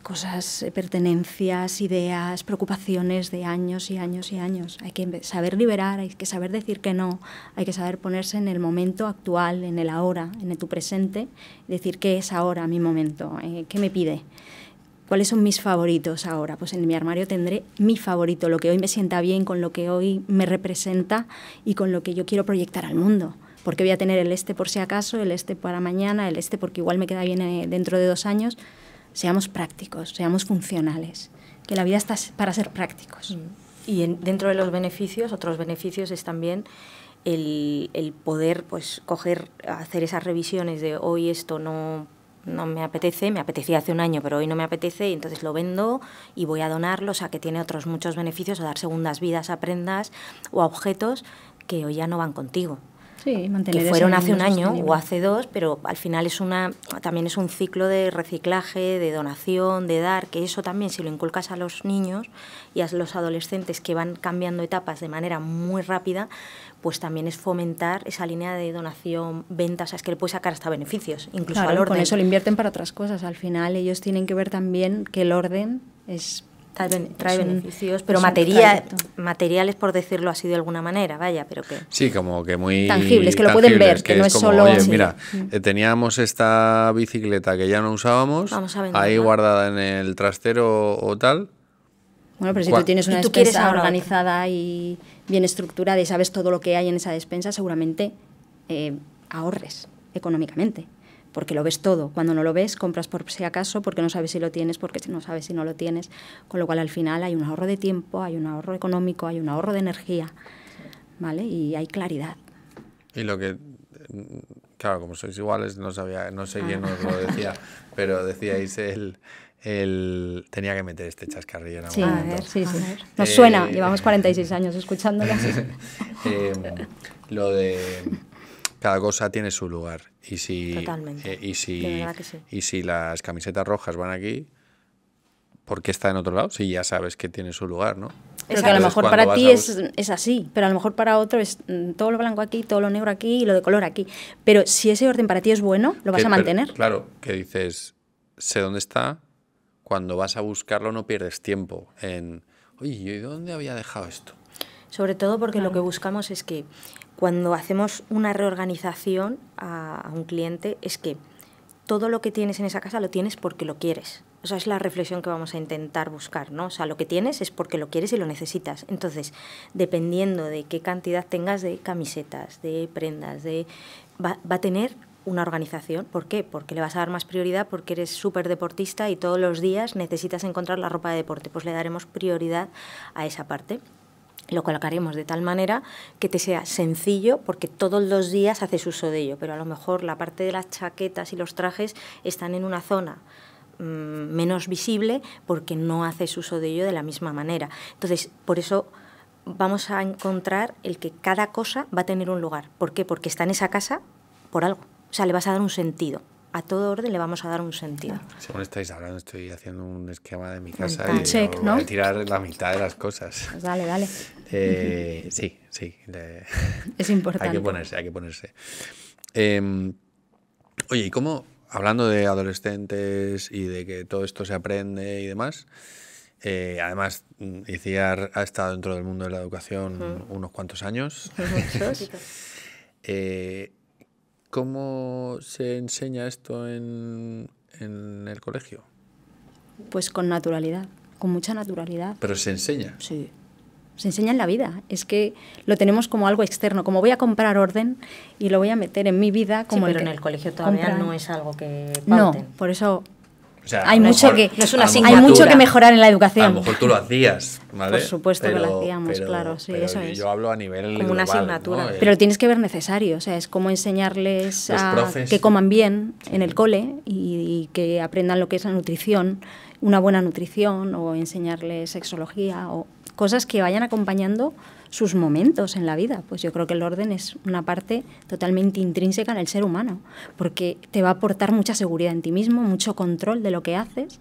cosas, pertenencias, ideas, preocupaciones de años y años y años. Hay que saber liberar, hay que saber decir que no, hay que saber ponerse en el momento actual, en el ahora, en tu presente, y decir qué es ahora mi momento, qué me pide. ¿Cuáles son mis favoritos ahora? Pues en mi armario tendré mi favorito, lo que hoy me sienta bien, con lo que hoy me representa y con lo que yo quiero proyectar al mundo. Porque voy a tener el este por si acaso, el este para mañana, el este porque igual me queda bien dentro de 2 años. Seamos prácticos, seamos funcionales, que la vida está para ser prácticos. Y dentro de los beneficios, otros beneficios es también el poder pues coger, hacer esas revisiones de hoy esto no me apetece, me apetecía hace un año, pero hoy no me apetece, y entonces lo vendo y voy a donarlo, o sea que tiene otros muchos beneficios, o dar segundas vidas a prendas o a objetos que hoy ya no van contigo. Sí, mantener que fueron hace un mundo año sostenible. o hace 2, pero al final también es un ciclo de reciclaje, de donación, de dar, que eso también si lo inculcas a los niños y a los adolescentes que van cambiando etapas de manera muy rápida, pues también es fomentar esa línea de donación, ventas, es que le puedes sacar hasta beneficios, incluso Claro, al orden. con eso lo invierten para otras cosas. Al final ellos tienen que ver también que el orden trae beneficios, pero es un trayecto. materiales, por decirlo así de alguna manera, vaya, pero que... Sí, como que muy tangibles, que lo pueden ver, que no es como, solo... oye, Sí. mira, teníamos esta bicicleta que ya no usábamos, Vamos a venderla. ahí guardada en el trastero o tal. Bueno, pero si tú tienes una Y tú quieres despensa ahora organizada y bien estructurada y sabes todo lo que hay en esa despensa, seguramente ahorres económicamente, porque lo ves todo. Cuando no lo ves, compras por si acaso, porque no sabes si lo tienes, porque no sabes si no lo tienes, con lo cual al final hay un ahorro de tiempo, hay un ahorro económico, hay un ahorro de energía, ¿vale? Y hay claridad. Y lo que, claro, como sois iguales, no sé quién os lo decía, pero decíais tenía que meter este chascarrillo en algún Sí, momento. sí. Nos suena, llevamos 46 años escuchándola. Lo de cada cosa tiene su lugar. Y si, Totalmente. De verdad que sí. y si las camisetas rojas van aquí, ¿por qué está en otro lado? Si ya sabes que tiene su lugar, ¿no? Pero que a lo Entonces, mejor cuando para vas ti a es así, pero a lo mejor para otro es todo lo blanco aquí, todo lo negro aquí y lo de color aquí. Pero si ese orden para ti es bueno, lo vas a mantener. Claro, que dices, sé dónde está, cuando vas a buscarlo no pierdes tiempo en, oye, ¿y dónde había dejado esto? Sobre todo porque lo que buscamos es que cuando hacemos una reorganización a un cliente es que todo lo que tienes en esa casa lo tienes porque lo quieres. O sea, es la reflexión que vamos a intentar buscar, ¿no? O sea, lo que tienes es porque lo quieres y lo necesitas. Entonces, dependiendo de qué cantidad tengas de camisetas, de prendas, va a tener una organización. ¿Por qué? Porque le vas a dar más prioridad porque eres súper deportista y todos los días necesitas encontrar la ropa de deporte. Pues le daremos prioridad a esa parte. Lo colocaremos de tal manera que te sea sencillo porque todos los días haces uso de ello, pero a lo mejor la parte de las chaquetas y los trajes están en una zona menos visible porque no haces uso de ello de la misma manera. Entonces, por eso vamos a encontrar el que cada cosa va a tener un lugar. ¿Por qué? Porque está en esa casa por algo. O sea, le vas a dar un sentido. A todo orden le vamos a dar un sentido. Según estáis hablando, estoy haciendo un esquema de mi casa Mental. y Check, ¿no? voy a tirar la mitad de las cosas. Pues dale. Sí. Es importante. Hay que ponerse. Oye, ¿y cómo, hablando de adolescentes y de que todo esto se aprende y demás, además, Iciar ha estado dentro del mundo de la educación unos cuantos años. ¿Cómo se enseña esto en el colegio? Pues con naturalidad, con mucha naturalidad. ¿Pero se enseña? Sí. Se enseña en la vida. Es que lo tenemos como algo externo. Como voy a comprar orden y lo voy a meter en mi vida como sí, pero el que en el colegio todavía compra. no es algo que No, pauten. por eso O sea, hay mucho que no es una hay asignatura. mucho que mejorar en la a lo educación. mejor tú lo hacías, ¿vale? Por supuesto que lo hacíamos, claro, sí, pero eso es. yo hablo a nivel Como una global, asignatura. ¿no? Pero lo tienes que ver necesario, o sea, es como enseñarles Los a profes. que coman bien en Sí. el cole y que aprendan lo que es la nutrición, una buena nutrición, o enseñarles sexología o cosas que vayan acompañando sus momentos en la vida. Pues yo creo que el orden es una parte totalmente intrínseca en el ser humano, porque te va a aportar mucha seguridad en ti mismo, mucho control de lo que haces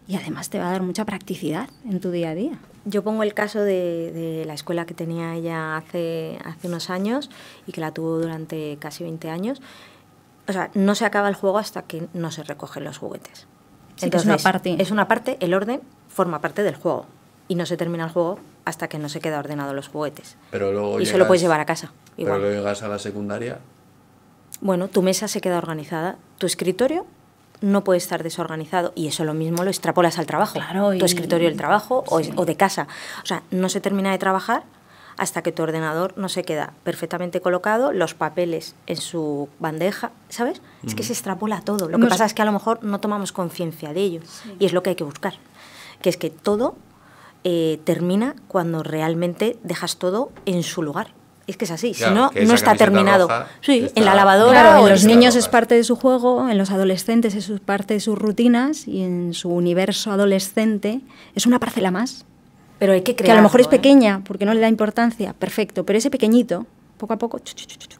y además te va a dar mucha practicidad en tu día a día. Yo pongo el caso de la escuela que tenía ella hace unos años y que la tuvo durante casi 20 años. O sea, no se acaba el juego hasta que no se recogen los juguetes. Sí, que es una parte. Es una parte, el orden forma parte del juego y no se termina el juego hasta que no se queda ordenado los juguetes. Pero luego y se lo puedes llevar a casa. Pero Igual. luego llegas a la secundaria. Bueno, tu mesa se queda organizada, tu escritorio no puede estar desorganizado y eso lo mismo lo extrapolas al trabajo. Claro, tu escritorio del trabajo sí. o de casa. O sea, no se termina de trabajar hasta que tu ordenador no se queda perfectamente colocado, los papeles en su bandeja, ¿sabes? Es que se extrapola todo. Lo que pasa es que a lo mejor no tomamos conciencia de ello y es lo que hay que buscar. Que es que todo termina cuando realmente dejas todo en su lugar. Es que es así, Claro, si no, que no esa está camiseta terminado. roja Sí, está- en la lavadora Claro, o en los está niños roja. es parte de su juego, en los adolescentes es parte de sus rutinas y en su universo adolescente es una parcela más. pero hay que Que a crearlo, lo mejor es ¿eh? pequeña porque no le da importancia, perfecto, pero ese pequeñito, poco a poco,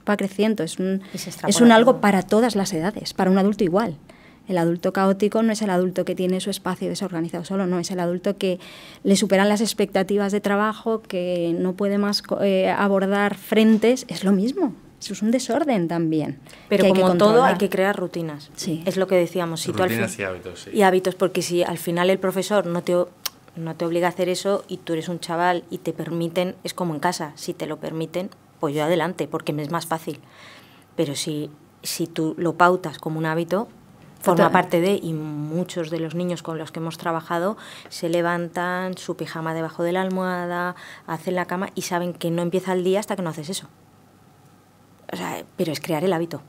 va creciendo. Es un Y se extrapola algo todo. para todas las edades, para un adulto igual. El adulto caótico no es el adulto que tiene su espacio desorganizado solo, no, es el adulto que le superan las expectativas de trabajo, que no puede más abordar frentes, es lo mismo. Eso es un desorden también. Pero que hay que como todo controlar. hay que crear rutinas. Sí. Es lo que decíamos. Si tú al Rutinas fin- y hábitos, sí. Y hábitos, porque si al final el profesor no te obliga a hacer eso y tú eres un chaval y te permiten, es como en casa, si te lo permiten, pues yo adelante, porque me es más fácil. Pero si tú lo pautas como un hábito, forma Total. parte de, y muchos de los niños con los que hemos trabajado se levantan, su pijama debajo de la almohada, hacen la cama y saben que no empieza el día hasta que no haces eso. O sea, pero es crear el hábito.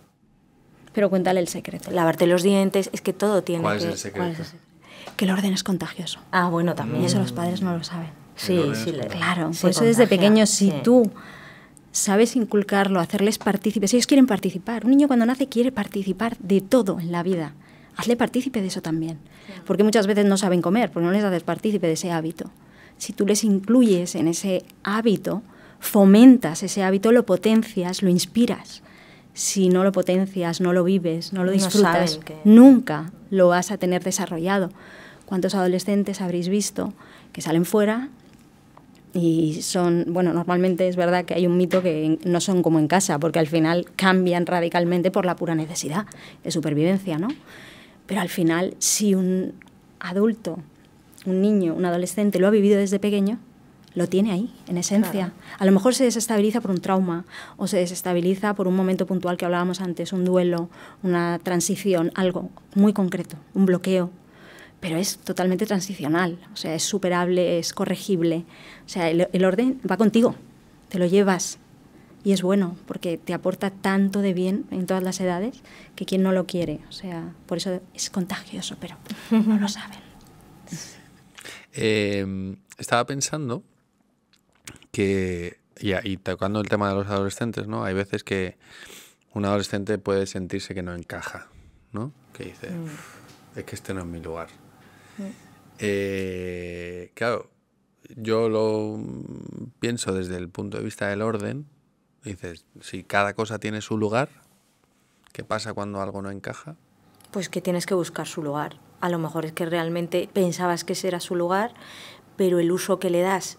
Pero cuéntale el secreto. Lavarte los dientes, es que todo tiene ¿Cuál es que... el secreto? ¿Cuál es el- Que el orden es contagioso. Ah, bueno, también. Y eso los padres no lo saben. Sí, orden sí. es Claro, se por eso desde contagia, pequeños, si sí. tú sabes inculcarlo, hacerles partícipes, ellos quieren participar. Un niño cuando nace quiere participar de todo en la vida. Hazle partícipe de eso también. Porque muchas veces no saben comer, porque no les haces partícipe de ese hábito. Si tú les incluyes en ese hábito, fomentas ese hábito, lo potencias, lo inspiras. Si no lo potencias, no lo vives, no lo No disfrutas, saben que- nunca lo vas a tener desarrollado. ¿Cuántos adolescentes habréis visto que salen fuera y son, bueno, normalmente es verdad que hay un mito que no son como en casa, porque al final cambian radicalmente por la pura necesidad de supervivencia, ¿no? Pero al final, si un adulto, un niño, un adolescente lo ha vivido desde pequeño, lo tiene ahí, en esencia. A lo mejor se desestabiliza por un trauma o se desestabiliza por un momento puntual que hablábamos antes, un duelo, una transición, algo muy concreto, un bloqueo. Pero es totalmente transicional, o sea, es superable, es corregible. O sea, el orden va contigo, te lo llevas y es bueno porque te aporta tanto de bien en todas las edades que quien no lo quiere. O sea, por eso es contagioso, pero no lo saben. Estaba pensando que, y tocando el tema de los adolescentes, ¿no? Hay veces que un adolescente puede sentirse que no encaja, ¿no? Que dice, es que este no es mi lugar. Claro, yo lo pienso desde el punto de vista del orden. Dices, si cada cosa tiene su lugar, ¿qué pasa cuando algo no encaja? Pues que tienes que buscar su lugar. A lo mejor es que realmente pensabas que ese era su lugar, pero el uso que le das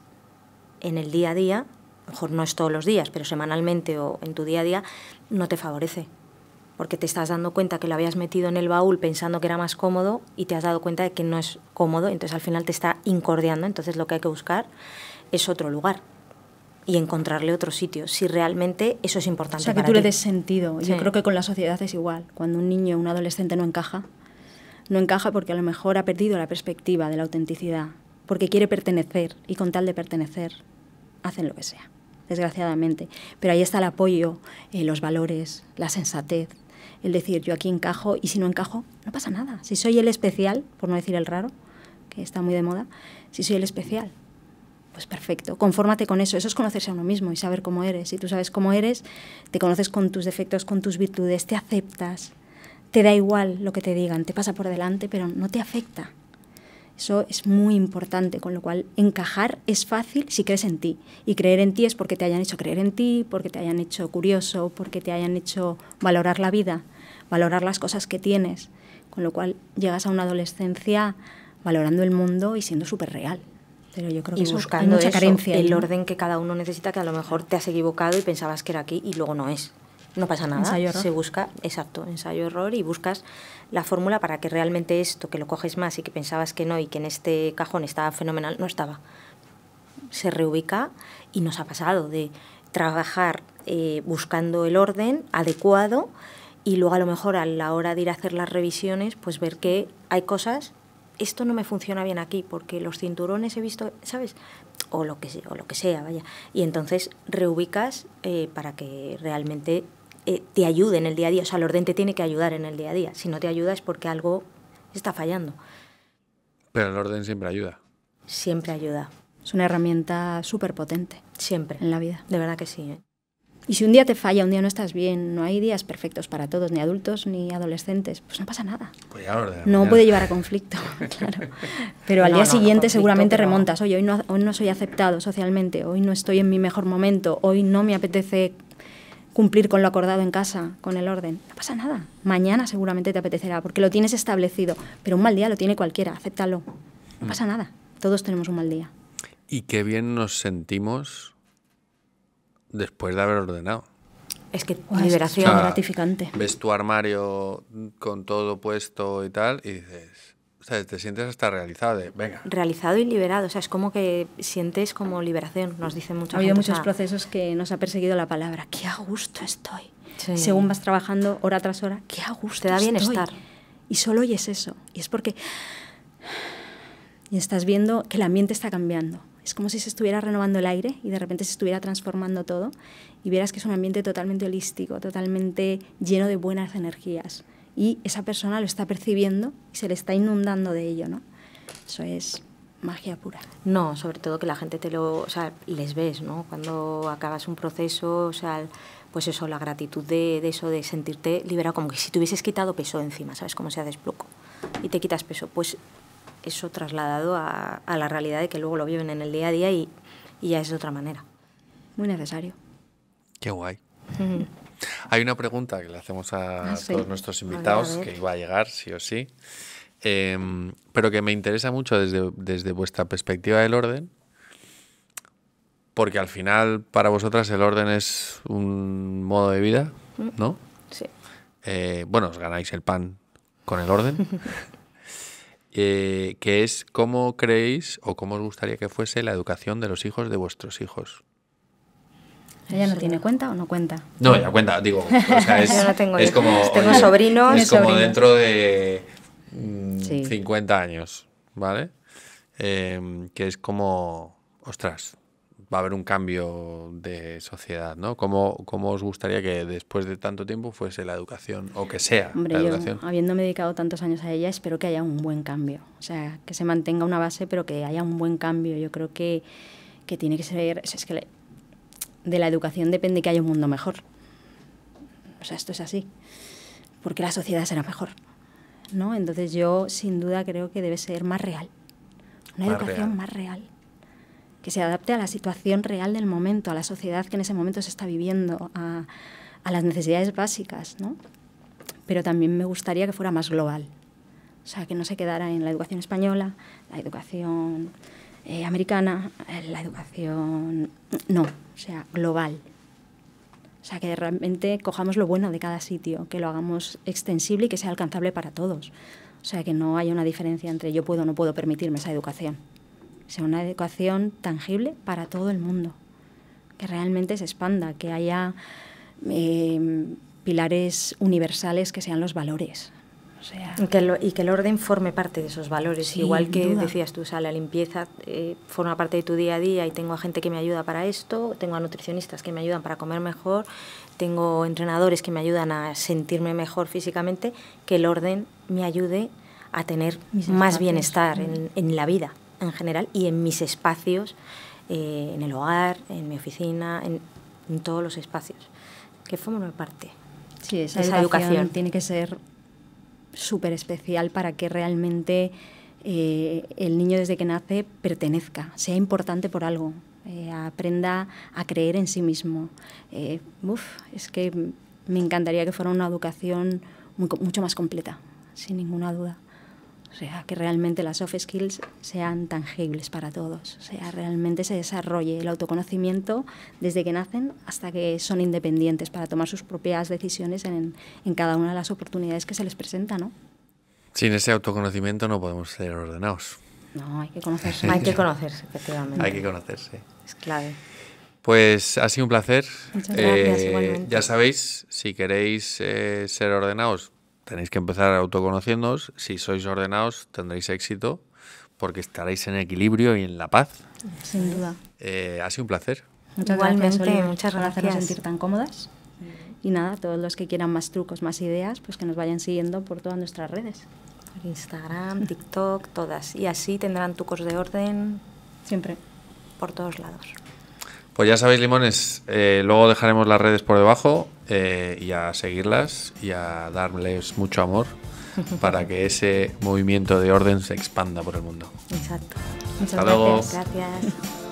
en el día a día, a lo mejor no es todos los días, pero semanalmente o en tu día a día, no te favorece. Porque te estás dando cuenta que lo habías metido en el baúl pensando que era más cómodo y te has dado cuenta de que no es cómodo, entonces al final te está incordiando. Entonces lo que hay que buscar es otro lugar y encontrarle otro sitio, si realmente eso es O importante sea, que para tú le ti. des sentido. Sí. Yo creo que con la sociedad es igual. Cuando un niño o un adolescente no encaja porque a lo mejor ha perdido la perspectiva de la autenticidad, porque quiere pertenecer y con tal de pertenecer hacen lo que sea, desgraciadamente. Pero ahí está el apoyo, los valores, la sensatez, el decir yo aquí encajo y si no encajo, no pasa nada. Si soy el especial, por no decir el raro, que está muy de moda, si soy el especial, pues perfecto, confórmate con eso. Eso es conocerse a uno mismo y saber cómo eres. Si tú sabes cómo eres, te conoces con tus defectos, con tus virtudes, te aceptas, te da igual lo que te digan, te pasa por delante, pero no te afecta. Eso es muy importante, con lo cual encajar es fácil si crees en ti. Y creer en ti es porque te hayan hecho creer en ti, porque te hayan hecho curioso, porque te hayan hecho valorar la vida, valorar las cosas que tienes. Con lo cual llegas a una adolescencia valorando el mundo y siendo súper real. Pero yo creo que y eso, buscando hay mucha carencia el ahí, ¿no? orden que cada uno necesita, que a lo mejor te has equivocado y pensabas que era aquí y luego no es. No pasa nada, Ensayo-error. se busca, exacto, ensayo-error, y buscas la fórmula para que realmente esto, que lo coges más y que pensabas que no y que en este cajón estaba fenomenal, no estaba. Se reubica y nos ha pasado de trabajar buscando el orden adecuado y luego a lo mejor a la hora de ir a hacer las revisiones, pues ver que hay cosas, esto no me funciona bien aquí porque los cinturones he visto, ¿sabes? O lo que sea, vaya. Y entonces reubicas para que realmente te ayude en el día a día. O sea, el orden te tiene que ayudar en el día a día. Si no te ayuda es porque algo está fallando. Pero el orden siempre ayuda. Siempre ayuda. Es una herramienta súper potente Siempre. en la vida. De verdad que sí, ¿eh? Y si un día te falla, un día no estás bien, no hay días perfectos para todos, ni adultos ni adolescentes, pues no pasa nada. Pues ya ordenar. No puede llevar a conflicto, claro. Pero al día siguiente conflicto, seguramente pero remontas. Oye, hoy no soy aceptado socialmente, hoy no estoy en mi mejor momento, hoy no me apetece cumplir con lo acordado en casa, con el orden. No pasa nada. Mañana seguramente te apetecerá, porque lo tienes establecido. Pero un mal día lo tiene cualquiera, acéptalo. No pasa nada. Todos tenemos un mal día. Y qué bien nos sentimos después de haber ordenado. Es que Guau, liberación. es gratificante. Ves tu armario con todo puesto y tal y dices, o sea, te sientes hasta realizado de, venga. Realizado y liberado. O sea, es como que sientes como liberación, nos dicen mucha Ha habido gente. muchos O sea, procesos que nos ha perseguido la palabra. ¡Qué a gusto estoy! Sí. Según vas trabajando hora tras hora, ¡qué a gusto Te da estoy! bienestar. Y solo oyes eso. Y es porque... Y estás viendo que el ambiente está cambiando. Es como si se estuviera renovando el aire y de repente se estuviera transformando todo y vieras que es un ambiente totalmente holístico, totalmente lleno de buenas energías. Y esa persona lo está percibiendo y se le está inundando de ello, ¿no? Eso es magia pura. No, sobre todo que la gente o sea, les ves, ¿no? Cuando acabas un proceso, o sea, pues eso, la gratitud de eso, de sentirte liberado, como que si te hubieses quitado peso encima, ¿sabes? Como se desbloco y te quitas peso, pues eso trasladado a la realidad de que luego lo viven en el día a día y ya es de otra manera. Muy necesario. Qué guay. Hay una pregunta que le hacemos a sí. todos nuestros invitados, A ver. que iba a llegar sí o sí, pero que me interesa mucho desde vuestra perspectiva del orden, porque al final para vosotras el orden es un modo de vida, ¿no? Sí. Bueno, os ganáis el pan con el orden. Que es cómo creéis o cómo os gustaría que fuese la educación de los hijos de vuestros hijos. ¿Ella no tiene cuenta o no cuenta? No, ya cuenta, digo, o sea, Yo no tengo es hijos, como, tengo oye, sobrinos. es como Sobrinos. dentro de Sí. 50 años, ¿vale? Que es como, ostras, va a haber un cambio de sociedad, ¿no? ¿Cómo os gustaría que después de tanto tiempo fuese la educación, o que sea Hombre, la yo, educación? habiéndome dedicado tantos años a ella, espero que haya un buen cambio. O sea, que se mantenga una base, pero que haya un buen cambio. Yo creo que tiene que ser... Es que de la educación depende que haya un mundo mejor. O sea, esto es así. Porque la sociedad será mejor, ¿no? Entonces yo, sin duda, creo que debe ser más real. Una Más educación real. más real. Que se adapte a la situación real del momento, a la sociedad que en ese momento se está viviendo, a las necesidades básicas, ¿no? Pero también me gustaría que fuera más global. O sea, que no se quedara en la educación española, la educación americana, la educación... No, o sea, global. O sea, que realmente cojamos lo bueno de cada sitio, que lo hagamos extensible y que sea alcanzable para todos. O sea, que no haya una diferencia entre yo puedo o no puedo permitirme esa educación. Sea una educación tangible para todo el mundo. Que realmente se expanda, que haya pilares universales que sean los valores. O sea, y que el orden forme parte de esos valores, sí, igual que duda. decías tú, o sea, la limpieza forma parte de tu día a día y tengo a gente que me ayuda para esto, tengo a nutricionistas que me ayudan para comer mejor, tengo entrenadores que me ayudan a sentirme mejor físicamente, que el orden me ayude a tener más bienestar en la vida en general y en mis espacios, en el hogar, en mi oficina, en todos los espacios, que forman parte. Sí, esa educación tiene que ser súper especial para que realmente el niño desde que nace pertenezca, sea importante por algo, aprenda a creer en sí mismo. Es que me encantaría que fuera una educación mucho más completa, sin ninguna duda. O sea, que realmente las soft skills sean tangibles para todos. O sea, realmente se desarrolle el autoconocimiento desde que nacen hasta que son independientes para tomar sus propias decisiones en cada una de las oportunidades que se les presenta, ¿no? Sin ese autoconocimiento no podemos ser ordenados. No, hay que conocerse. Hay que conocerse, efectivamente. Hay que conocerse. Es clave. Pues ha sido un placer. Muchas gracias, igualmente. Ya sabéis, si queréis ser ordenados, tenéis que empezar autoconociéndoos. Si sois ordenados, tendréis éxito porque estaréis en equilibrio y en la paz. Sin duda. Ha sido un placer. Muchas Igualmente, gracias, Oliver, muchas por hacernos gracias. sentir tan cómodas. Y nada, todos los que quieran más trucos, más ideas, pues que nos vayan siguiendo por todas nuestras redes. Por Instagram, TikTok, todas. Y así tendrán trucos de orden Siempre. por todos lados. Pues ya sabéis, limones, luego dejaremos las redes por debajo y a seguirlas y a darles mucho amor para que ese movimiento de orden se expanda por el mundo. Exacto. Muchas Hasta luego. gracias. Gracias.